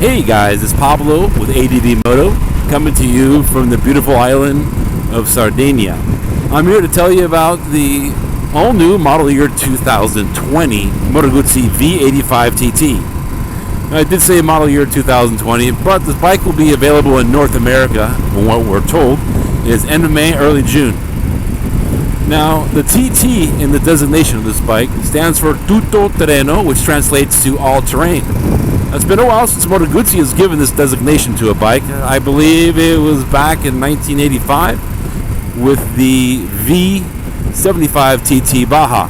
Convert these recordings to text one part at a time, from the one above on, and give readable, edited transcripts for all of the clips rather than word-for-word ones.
Hey guys, it's Pablo with ADVMoto coming to you from the beautiful island of Sardinia. I'm here to tell you about the all-new model year 2020 Moto Guzzi V85TT. I did say model year 2020, but the bike will be available in North America, from what we're told, is end of May, early June. Now, the TT in the designation of this bike stands for Tutto Terreno, which translates to all-terrain. It's been a while since Moto Guzzi has given this designation to a bike. I believe it was back in 1985 with the V85TT Baja.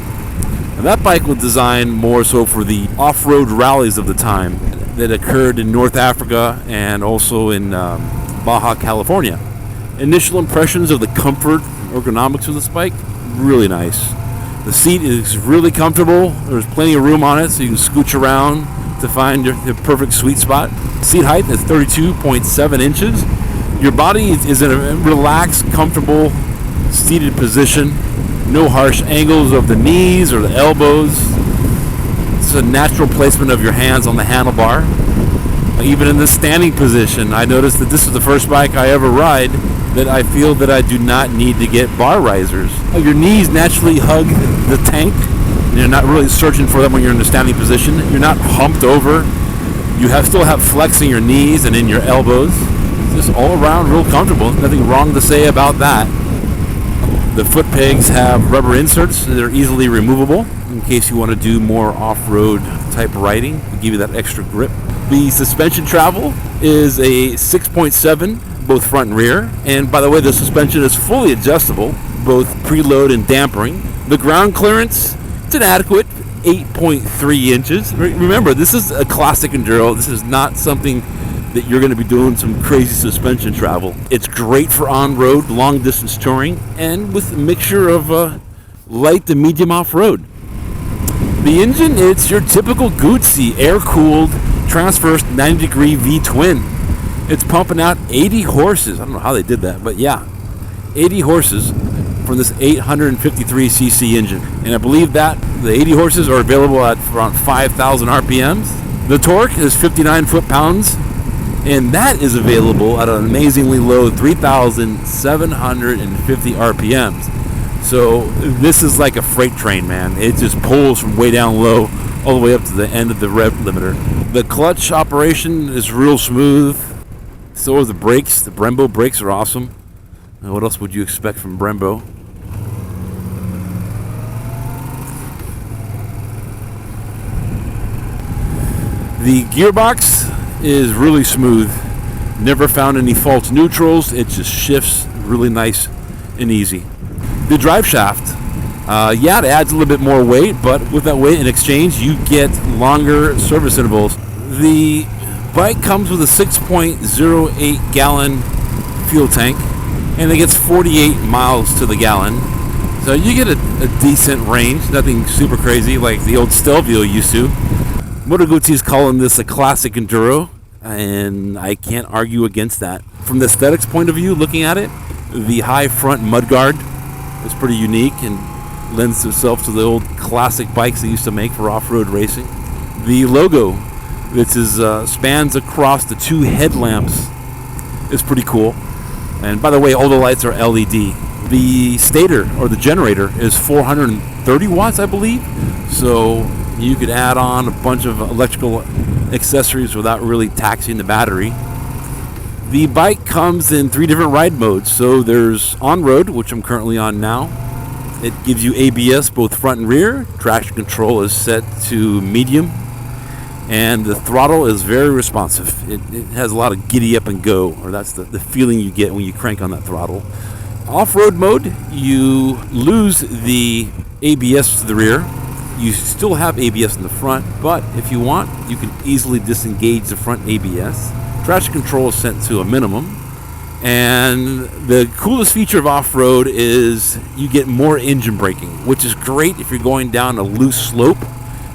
And that bike was designed more so for the off-road rallies of the time that occurred in North Africa and also in Baja California. Initial impressions of the comfort and ergonomics of this bike, really nice. The seat is really comfortable. There's plenty of room on it so you can scooch around to find your perfect sweet spot. Seat height is 32.7 inches. Your body is in a relaxed, comfortable, seated position. No harsh angles of the knees or the elbows. It's a natural placement of your hands on the handlebar. Even in the standing position, I noticed that this is the first bike I ever ride that I feel that I do not need to get bar risers. Your knees naturally hug the tank. You're not really searching for them when you're in the standing position. You're not humped over. You still have flex in your knees and in your elbows. It's just all around real comfortable. Nothing wrong to say about that. The foot pegs have rubber inserts that are easily removable in case you want to do more off-road type riding. It'll give you that extra grip. The suspension travel is a 6.7, both front and rear. And by the way, the suspension is fully adjustable, both preload and dampering. The ground clearance, it's an adequate 8.3 inches. Remember, this is a classic enduro. This is not something that you're going to be doing some crazy suspension travel. It's great for on-road, long-distance touring, and with a mixture of light to medium off-road. The engine, it's your typical Guzzi air-cooled, transverse 90-degree V-twin. It's pumping out 80 horses. I don't know how they did that, but yeah, 80 horses from this 853cc engine. And I believe that the 80 horses are available at around 5,000 RPMs. The torque is 59 foot-pounds, and that is available at an amazingly low 3,750 RPMs. So this is like a freight train, man. It just pulls from way down low all the way up to the end of the rev limiter. The clutch operation is real smooth. So are the brakes. The Brembo brakes are awesome. What else would you expect from Brembo? The gearbox is really smooth. Never found any false neutrals. It just shifts really nice and easy. The drive shaft, it adds a little bit more weight, but with that weight in exchange, you get longer service intervals. The bike comes with a 6.08 gallon fuel tank, and it gets 48 miles to the gallon. So you get a decent range, nothing super crazy like the old Stelvio used to. Moto Guzzi is calling this a classic enduro, and I can't argue against that. From the aesthetics point of view, looking at it, the high front mudguard is pretty unique and lends itself to the old classic bikes they used to make for off-road racing. The logo, which spans across the two headlamps, is pretty cool. And by the way, all the lights are LED. The stator, or the generator, is 430 watts, I believe. So you could add on a bunch of electrical accessories without really taxing the battery. The bike comes in 3 different ride modes. So there's on-road, which I'm currently on now. It gives you ABS both front and rear. Traction control is set to medium. And the throttle is very responsive. It has a lot of giddy up and go, or that's the feeling you get when you crank on that throttle. Off-road mode, you lose the ABS to the rear. You still have ABS in the front, but if you want, you can easily disengage the front ABS. Traction control is set to a minimum. And the coolest feature of off-road is you get more engine braking, which is great if you're going down a loose slope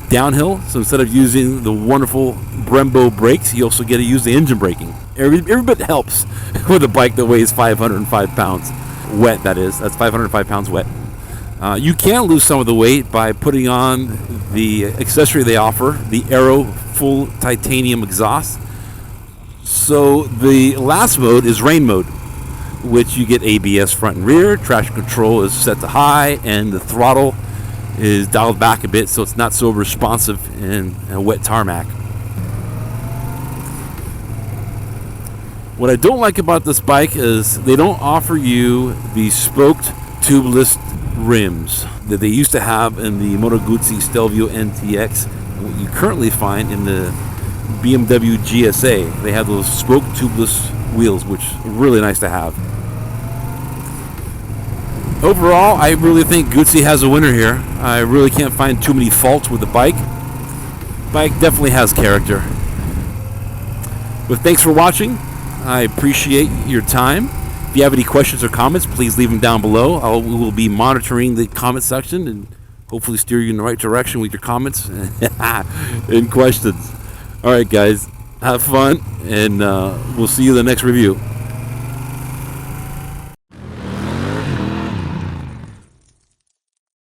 downhill. So instead of using the wonderful Brembo brakes, you also get to use the engine braking. Every bit helps with a bike that weighs 505 pounds. Wet, that is. That's 505 pounds wet. You can lose some of the weight by putting on the accessory they offer, the Aero full titanium exhaust. So the last mode is rain mode, which you get ABS front and rear, traction control is set to high, and the throttle is dialed back a bit so it's not so responsive in a wet tarmac. What I don't like about this bike is they don't offer you the spoked tubeless rims that they used to have in the Moto Guzzi Stelvio NTX, and what you currently find in the BMW GSA. They have those spoked tubeless wheels, which are really nice to have. Overall, I really think Guzzi has a winner here. I really can't find too many faults with the bike. Bike definitely has character. But thanks for watching. I appreciate your time. If you have any questions or comments, please leave them down below. We will be monitoring the comment section and hopefully steer you in the right direction with your comments and questions. All right, guys, have fun, and we'll see you in the next review.